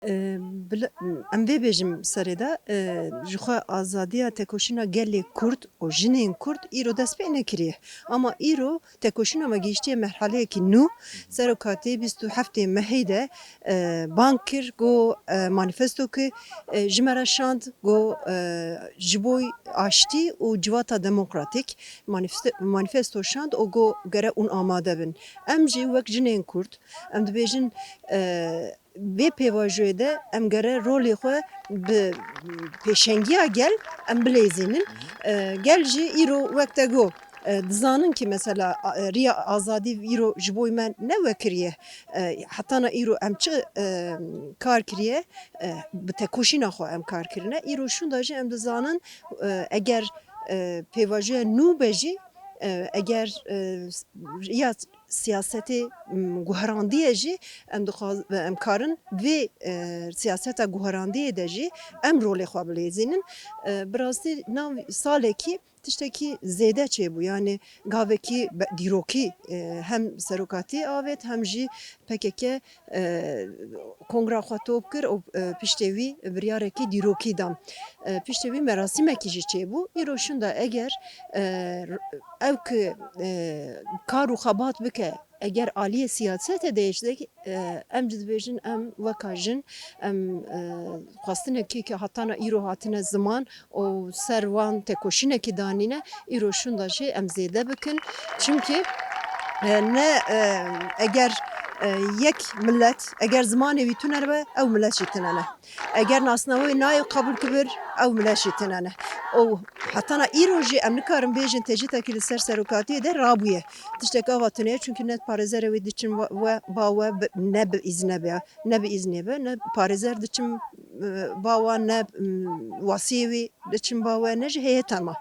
Em vê bêjim serê de ji xwe azadiya tekoşîna gelê Kurd û jinên Kurd îro dest pê nekiriye. Ama îro tekoşîna me gihîştiye merheleyekî nû serokatê 27 Mehê de bang kir got manîfestokê ji me re şand got ji bo aştî û civata demokratîk manîfesto şand û got gere hûn amade bin. Em jî wek jinên Kurd em dibêjin vê pêvajoyê de em gere rolê xwe bi pêşengiya gel em bilêzînin. Gel jî îro wek te got dizanin ki mesela riya azadî îro ji bo me ne wekiriye. Hetana îro em çi kar kiriye bi tekoşîna xwe em kar kirine. Îro şûnda jî em dizanin eger pêvajoya nû be jî eger riya siyasetê guherandiyê jî em karin vê siyaseta guherandiyê de jî em rolê xwe bilêzînin. Bi rastî nav salekî tiştekî zêde çêbû yani gavekî dîrokî hem serokatî avêt hem jî PKK kongra xwe top kir û piştî wî biryarekî dîrokî dan. Piştî wî merasîmekî jî çêbû. Îro şûnda eger ew ki kar û xebat bike eger aliyê siyasetê değişik em jî dibêjin em weka jin em xwastinekê ki hatana îro hatine ziman û ser wan tekoşînekî danîne îro şûnda jî em zêde bikin. Çünkü ne eger yek millet eger zimanê wî tune be ew millet jî tune ne. Eger nasnavayê nayê qebûl kibir ew millet jî tune ne. û hetana îro jî em nikarin bêjin têjîtekî li ser serokatiyê de rabûye. Tiştek ava tune çünkü ne parêzerê wê diçin ba we ne bi îzne be ne bi îznê be ne parêzer diçin ba wan ne wasiyê wê diçin ba we ne jî heyeta me.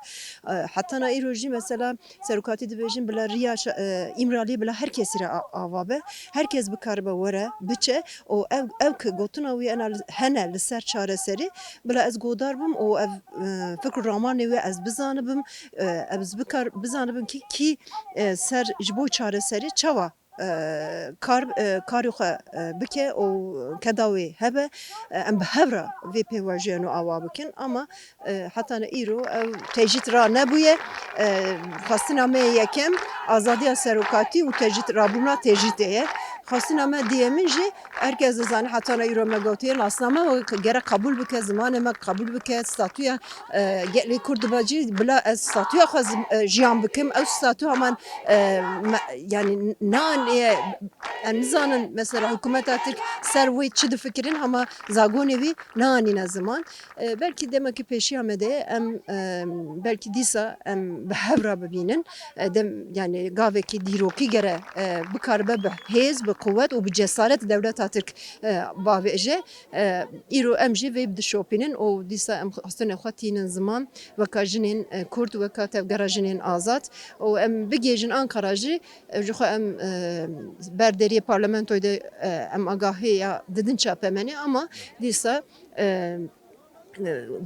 Hetana îro jî mesela serokatî dibêjin bila riya îmraliyê bila herkesî re ava be. Herkes bikaribe were biçe û ew ki gotina wî hene li ser çareserî bila ez godar bim û ev fikr ramanê wê ez bizanibim ez bizanibim kî ser ji bo çareserî çawa karê xwe bike û keda wê hebe em bi hev re vê pêvajoyan û ava bikin ama hetana îro ew têjît ra nebûye. Xwastina me yekem azadiya serokatî û rabûna têjîtê ye. Xwastina me duyemîn jî herkes dizane hetana îro me gotiye nasname gere qebûl bike zimanê me qebûl bike statuya gelê Kurd dibe jî bila ez statuya xwe jiyan bikim ew statuya me yani nanê em nizanin mesela hikûmeta Tirk ser wê çi difikirin hema zagonê wî nanîne ziman. Belkî demekî pêşiya me de ye em belkî dîsa em bi hev re bibînin yani gavekî dîrokî gere bikaribe bi hêz bi quvvet û bi cesaret dewleta Tirk bavêje. Îro em jî vê dişopînin û dîsa em xwastinê xwe tînin ziman weka jinên Kurd weka tevgera jinên azad û em bigêjin Ankara jî ji xwe em berderiyê parlamentoyê de em agahiya didin çapemenê ama dîsa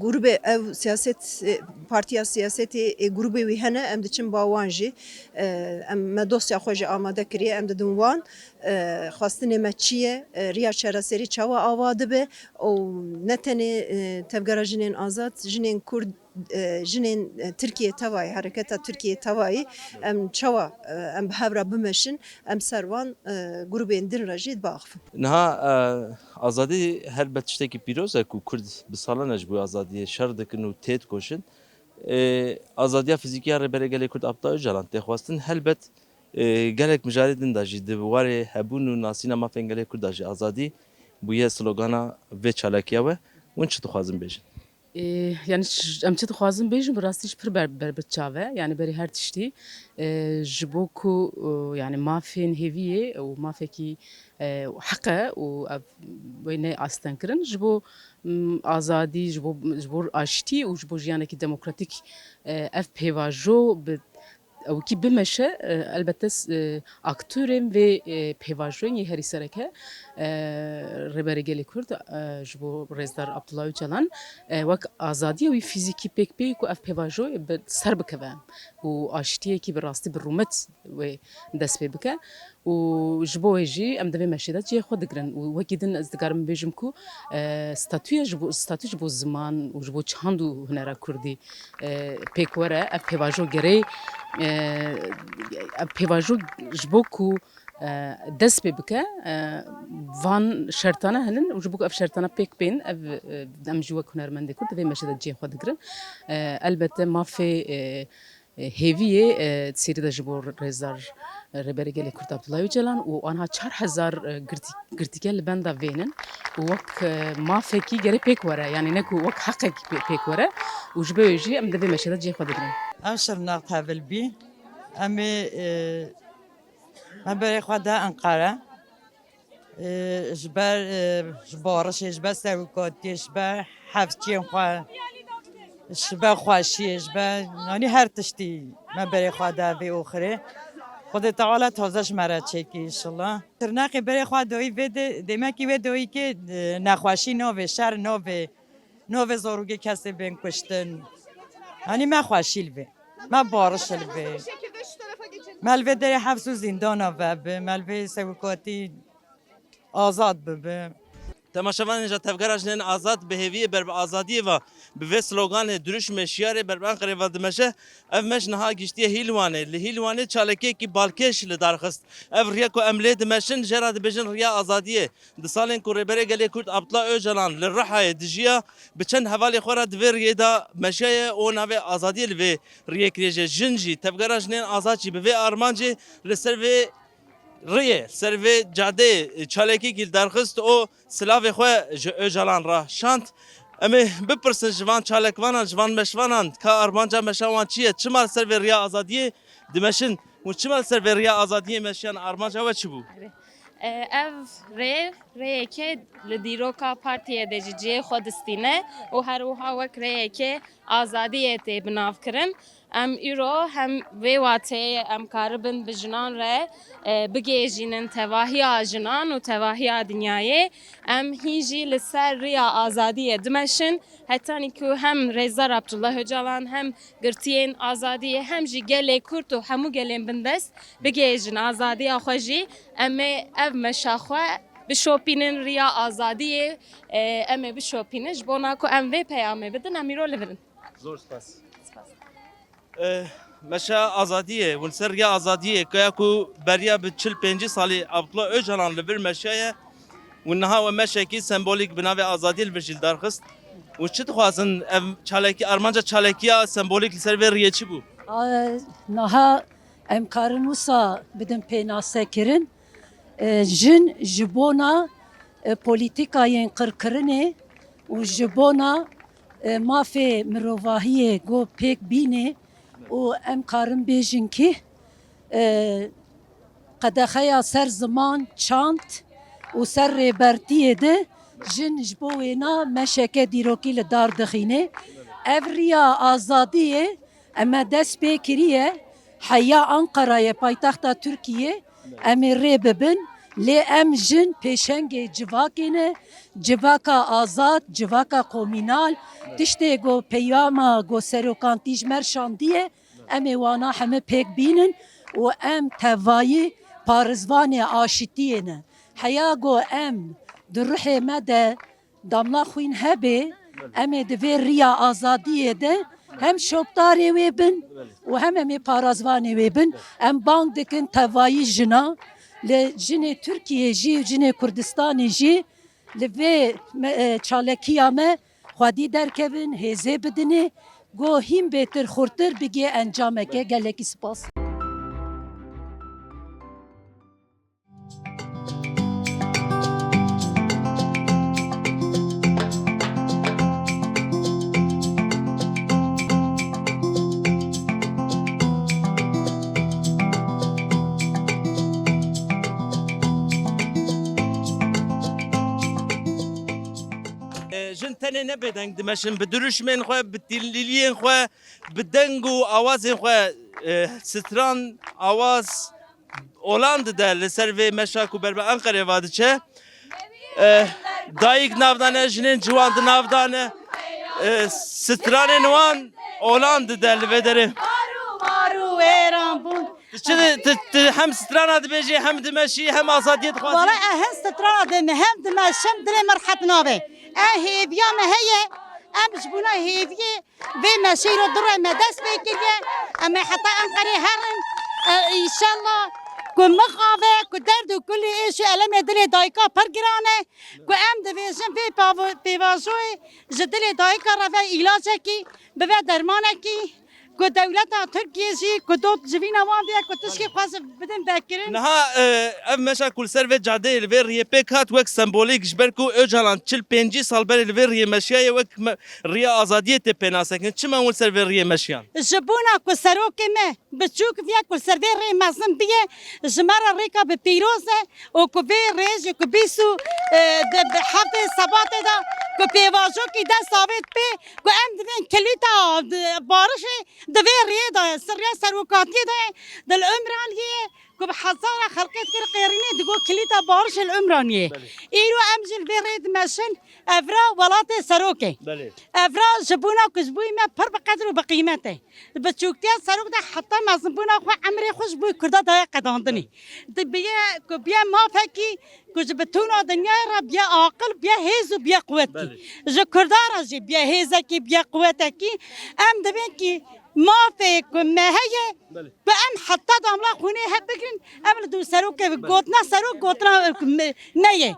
grubê ev siyaset partiya siyasetê grubê wî hene em diçin ba wan jî em me dosya xwe jî amade kiriye em didin wan xwastinê me çi ye riya çareserî çawa ava dibe û ne tenê tevgera jinên azad jinên Kurd jinên Tirkiye tevayê hereketa Tirkiye tevayê em çawa em bi hev re bimeşin em ser wan grubên din re jî biaxivin. Niha azadî helbet tiştekî pîroz e ku Kurd bi salan ji bo azadiyê şer dikin û tê dikoşin. Azadiya fîzîkî ya Rêberegelê Kurd Abdul Öcalan tê xwestin helbet gelek mijarê din de jî di warê hebûn û nasîna mafên gelê Kurd de jî azadî bûye slogana vê çalakiya we hûn çi dixwazin bêjin? Yani em çi dixwazin bêjin bi rastî jî pir berbirt çav e yani berî her tiştî ji bo ku yani mafên hêviyê û mafekî heqe û ev wê ne astenkirin ji bo azadî ji bo aştî û ji bo jiyanekî demokratîk ev pêvajo bi ew kî bimeşe elbette aktörên vê pêvajoyên yê herî sereke Rêberegelê Kurd ji bo Rêzdar Abdullah Öcalan wek azadiya wî fîzîkî pêk pê ku ev pêvajoy bi ser bikeve û aştiyekî bi rastî bi rûmet wê dest pê bike و جبو جي ام دبي مشيدا جي خود گرن و وكيدن از دگارم بيجم كو ستاتوی جبو زمان و جبو چاندو هنرا كردي بيكورا اف بيواجو گري بيواجو جبو كو دست پی بکه وان شرطانه هنن و جبوك اف شرطانه پیک بین اف دم جوا هنرمند کرد دوی مشهد جی خود گرن البته ما في هیویه تسیری دا جبور رزار ربرگل کرد عبدالله جلان و آنها 4000 گرتیگل بنده وینن و وک ما فکی گری پیک وره یعنی نکو وک حقی پیک وره و جبوی جی ام دوی مشهد جی خود گرن ام شرناق هاول بي امي من برای خود انقره جبر جبارش جبر سوکاتی جبر هفتیم خواه جبر خواشی جبر یعنی هر تشتی من برای خود وی آخره خود تعالی تازش مرا چکی انشالله ترناقی برای خود دوی ویده دیمکی وی دوی که نخواشی نوه شر نوه زاروگی کسی بین کشتن یعنی من خواشیل بی من بارشل بی ملوه در حبس و زندان و ملوه سوکاتی آزاد به تماشاوان اینجا تفکر جنین آزاد به هویه بر آزادی و به سلوگان دروش مشیاره بر انقره و دمشه اف مش نها گشتی هیلوانه لهیلوانه چالکه کی بالکش لدارخست اف ریا کو امله دمشن جراد بجن ریا آزادیه د سالن کو ربره گلی کرد ابطلا اوجلان للرحای دجیا بچن حوالی خورا دویر یدا مشای او نوی آزادی لوی ریا کریجه جنجی تفکر جنین آزاد چی به ارمانجی لسر ریه سروی جاده چالکی گل درخست او سلاف خو جلان را شانت امی بپرسن جوان چالکوانان جوان مشوانان که ارمانجا مشوان چیه چمال سروی ریا آزادیه دمشن و چمال سروی ریا آزادیه مشیان ارمانجا و چی بو؟ ev reyeke li dîroka partiye de ji ciyê xwe distîne û her wiha wek reyeke azadiyê tê binavkirin. Em îro hem vê wateyê em karibin bi jinan re bigêjînin tevahiya jinan û tevahiya dinyayê. Em hîn jî li ser riya azadiyê dimeşin. Hetanî ku hem Rezar Abdullah Öcalan hem girtiyên azadiyê hem jî gelê Kurd û hemû gelên bindest bigêjin azadiya xwe jî em ê ev meşa xwe bişopînin riya azadiyê em ê bişopînin ji bo na ku em vê peyamê bidin em îro li virin. زور سپاس مشا آزادیه ون سر ریا آزادیه که کو بریا به 45 سالی عبدالله اوجلان لبر مشایه و نها و مشکی سمبولیک بناو آزادی لبرجیل درخست و چه تخوازن چالکی ارمانجا چالکیا سمبولیک لسر و ریه چی بو؟ نها امکارن وسا بدن پیناسه کرن جن جبونا پولیتیکاین قرکرنه و جبونا مافی مروواهی گو پیک بینه و امکارن بیجن که قدخیا سر زمان چانت و سر ریبرتیه ده جن جبوینا مشکه دیروکی لدار دخینه اوریا آزادیه اما دست بکریه حیا انقره پایتخت ترکیه امی ری ببن لی ام جن پیشنگ جواکینه جواکا آزاد جواکا کومینال تشته گو پیاما گو سروکانتیج مرشاندیه امی وانا همه پیک بینن و ام توایی پارزوانی آشتیه نه حیا گو ام در مده داملا خوین هبه امی دوی ریا آزادیه ده hem şoptarê wê bin û hem em ê parazvanê wê bin em bang dikin tevayî jina li jinê Tirkiyê jî jinê Kurdistanê jî li vê çalekiya me xwedî derkevin hêzê bidinê got hîn bêtir xurtir bigê encameke gelekî spas. جن تنه نبدنگ دمشن بدرشمن خو بدلیلین خو بدنگو آوازین خو ستران آواز اولاند ده لسر و مشاکو بر انقره واده چه دایک نافدانه جنین جواند نافدانه ستران نوان اولاند ده لودره مارو ویران بون هم سترانا دبیجی هم دمشی هم آزادی دخوازی والله اهل سترا دم هم دمشم دل مرحب نابه اه بیا مهیه ام جبونا هیوی و مسیر در مدرس بکیه اما حتی انقره هرن ان شاء الله کو مخاوه کو درد و کلی ایش علم دل دایکا پرگرانه کو ام دویزن پیوازوی جدل دایکا را و علاج کی به درمان کی کو دولت ترکیه جی کو دو جوینا وان بیا کو تشکی خاص بدن بکرین نها ام مشا کل سر و جاده الویر ریه پیکات وک سمبولیک جبرکو اوجالان چل 5 سال بر الویر ریه مشیای وک ریا آزادی ته پناسکن چما ول سر ریه مشیان جبونا کو سروک me بچوک via کو سرور ری مازم بیه جمارا ریکا به پیروزه او کو به رج کو بیسو د هفته سبات دا کو پیواجو کی دا ثابت به کو ام دین کلیتا بارش د ری دا سریا سروکاتی دا دل عمرانیه کو بحزار خلقت كر قيريني دقو كليتا بارش العمرانية إيرو أمجل بريد ماشن أفرا ولاتي سروكي أفرا جبونا كجبوي ما بر بقدر وبقيمته بتشوكتي سروك ده حتى ما زبونا خو عمري خوش بوي كردا ده قداندني بيا كبيا ما فكي كجبتونا دنيا را بيا عاقل بيا هيز وبيا قوتي جو كردا راجي بيا هيزكي بيا قوتكي أم دبينكي ما فيك ما هي بأم حتى داملا خوني هبكن أمل دو سروك قوتنا سروك قوتنا مية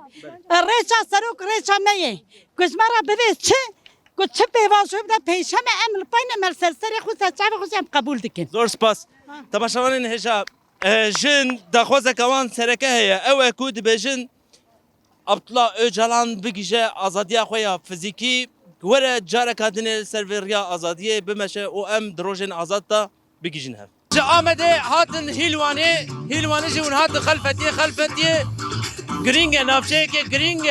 ريشا سروك ريشا مية كش مرة ببيت شيء كنت بيوازو بدا بيشا ما أمل باين أمل سرسري خوزا شعب خوزا قبول دكين زور سپاس تماشاوانین هجا جن داخوازه کوان سرکه هیا او کود بجن ابطلا اوجالان بگیجه آزادی خویا فیزیکی وره جاره کادنه سروریا آزادیه بمشه او ام دروژن آزاد تا بگیجن هم جا آمده هاتن هیلوانه جون هات خلفتیه گرینگ نافچه که گرینگ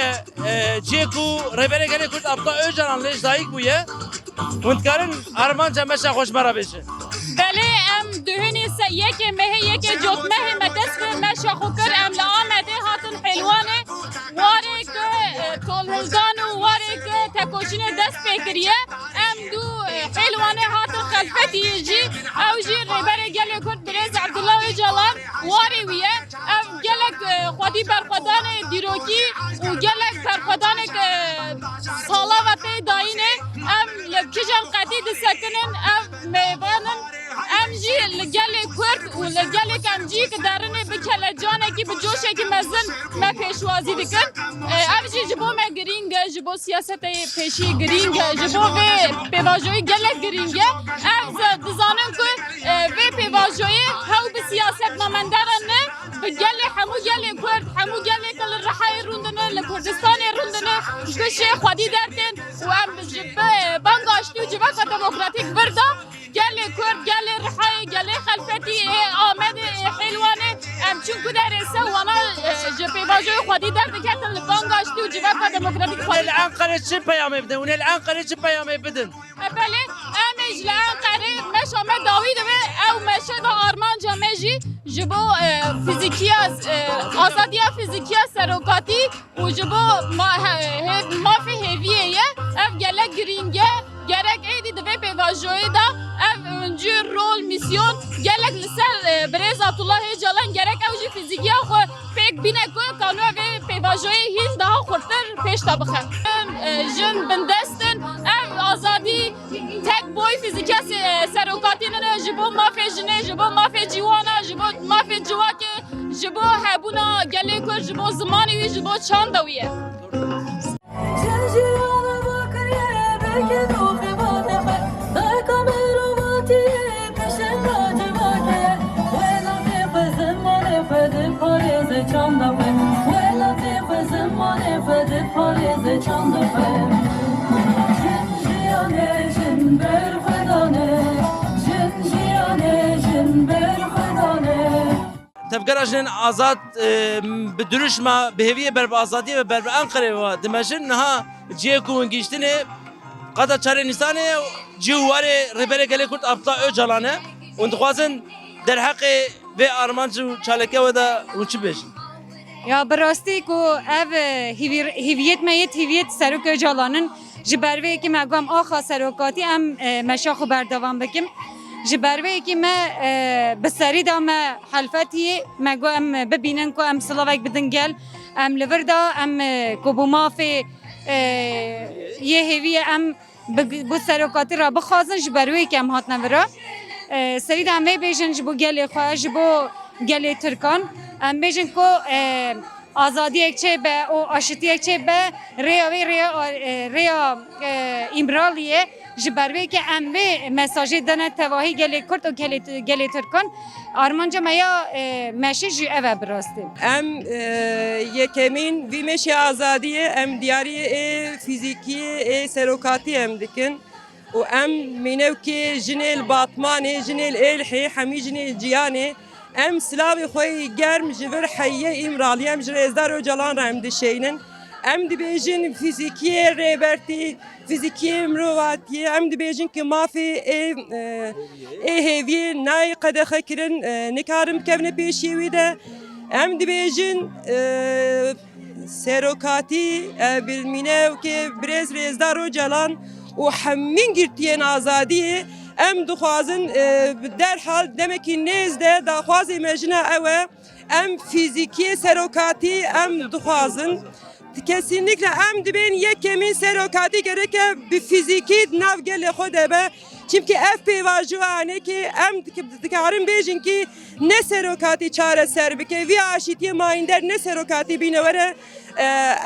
جیکو ربره گلی کرد ابطلا اوجالان لیش دایک بویه وندکارن ارمان جمشه خوش مرا بشه بله ام دهنی یکی مه یکی جوت مه مدرس مشا خوکر ام لآمده هاتن حلوانه واره که تولهزان و واره که تکوشین دست بکریه ام دو حلوانه هاتن خلفتی جی او جی ربره گلی کرد برز عبدالله جلال واره ویه ام گلک خودی برخودان دیروکی و گلک برخودان سالاوته داینه ام لبکجان قدی دسکنن ام میوانن ام جی لگلی کرد و لگلی کم جی که درنه بکل جانه کی بجوشه کی مزن ما پیشوازی دکن ام جی جبو ما گرینگ جبو سیاست پیشی گرینگ جبو به پیواجوی گلک گرینگ ام دزانم که به پیواجوی هاو به سیاست نمندرن به گلی همو گلی کرد همو گلی کل رحای روندنه لکردستان روندنه کشه خودی دردن و ام جبه بانگاشتی و جبه دموکراتیک بردا گلی کرد گلی رحای گلی خلفتی آمد حلوانه ام چون کدرسه وانا جبه واجوی خودی درد کتن لبانگاشتی و جبه دموکراتیک خودی الانقره چه پیامه بدن اون الانقره چه پیامه بدن بله امج الانقره مش آمد داوید او مشه دا آرمان جامجی جبو فیزیکیا آزادی فیزیکیا سروکاتی و جبو مافی هیویه اف گله گرینگه gerek eydi de ve pevajoyu da ev öncü rol misyon gerek liser Brez Abdullah Öcalan gerek evci fizikiye xo pek bine ko kanu ve pevajoyu hiç daha kurtar peş tabıxa jin bindestin ev azadi tek boy fizikiye serokatinin jibo mafejine jibo mafejiwana jibo mafejivake jibo hebuna gerek ko jibo zamanı jibo çandawiye تفكرجن آزاد بدرش ما بهوية برب آزادية برب أنقرة ودمجن نها جيكو ونجيشتني قطع شهر نيسان جواري ربنا قال كنت أبطأ أجلانه وندخوازن در حق ve armancı çaleke ve da uçubeş. Ya براستی کو ev هویت میت هویت سروک جالانن جبروی که مگم آخا سروکاتی ام مشاخو بردوام بکم جبروی که ما بسری دا ما حلفتی ما گو ام ببینن کو ام سلاوک بدنگل ام لوردا ام کوبو مافی یه هوی ام بو سرکاتی را بخوازن جبروی که ام هات نورا سری دا ام بیشن جبو گلی خواه جبو گلی ترکان ام بیشن کو آزادی یک چه به او آشتی یک چه به ریا ایمرالیه جبروی که ام به مساجی دنه تواهی گلی کرد و گلی ترکان آرمانجا مایا مشی جی اوه براسته ام یکمین ویمشی آزادیه ام دیاری فیزیکی سروکاتی ام دکن و ام مینو که جنیل باطمانه جنیل الحی همی جنیل جیانه ام سلاوی خوی گرم جبر حیه ایمرالی ام جرزدار و جلان را ام دشینن ام دی بیجن فیزیکی ریبرتی فیزیکی امروواتی ام دی بیجن که مافی هیوی نای قدخه کرن نکارم کبنه پیشیوی ده ام دی بیجن سروکاتی بالمینه و که برز رزدار و جلان و همین گرتین آزادی ام دخوازن در حال دمکی نزده دخوازی مجنه اوه ام فیزیکی سروکاتی ام دخوازن kesinlikle em dibin yekemîn serokatî gereke bi fîzîkî navgelê xwe de be çimkî ev pêvajoyanê ki em dikarin bêjin ki ne serokatî çareser bike vî aşîtiyê mayînder ne serokatî bîne were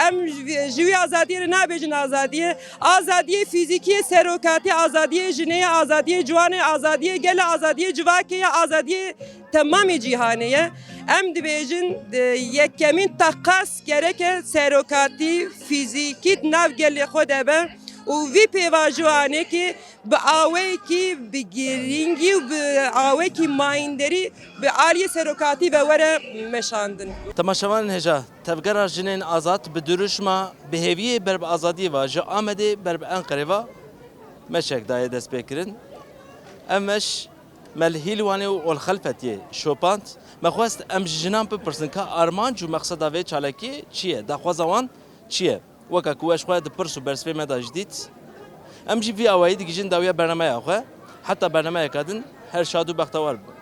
em ji wî azadiyê re nabêjin azadiye azadiyê fîzîkî serokatî azadiyê jinê azadiyê ciwanê azadiyê gelê azadiyê civakê ye azadiyê temamê cîhanê ye em dibêjin yekemîn teqas gereke serokatî fîzîkî nav gelê xwe de be û vî pêvajoyanê ki bi awayekî bi girîngî û bi awayekî mayînderî bi aliyê serokatî ve were meşandin. Temaşevanên hêja tevgera jinên azad bi duruşma bihêviyê ber bi azadiyê ve ji Amedê ber bi Enqerê ve meşek daye dest pê kirin. Em meş melhîl wanê û olxelfetiyê şopand me xwest em ji jinan bipirsin ka armanc û meqseda vê çalekî çi ye daxwaza wan çi ye weka ku eş xwe di pirs û berspê me da ji dît em jî vî awayî digihîjin dawiya bernameya xwe heta bernameyeka din her şad û bextewar bin.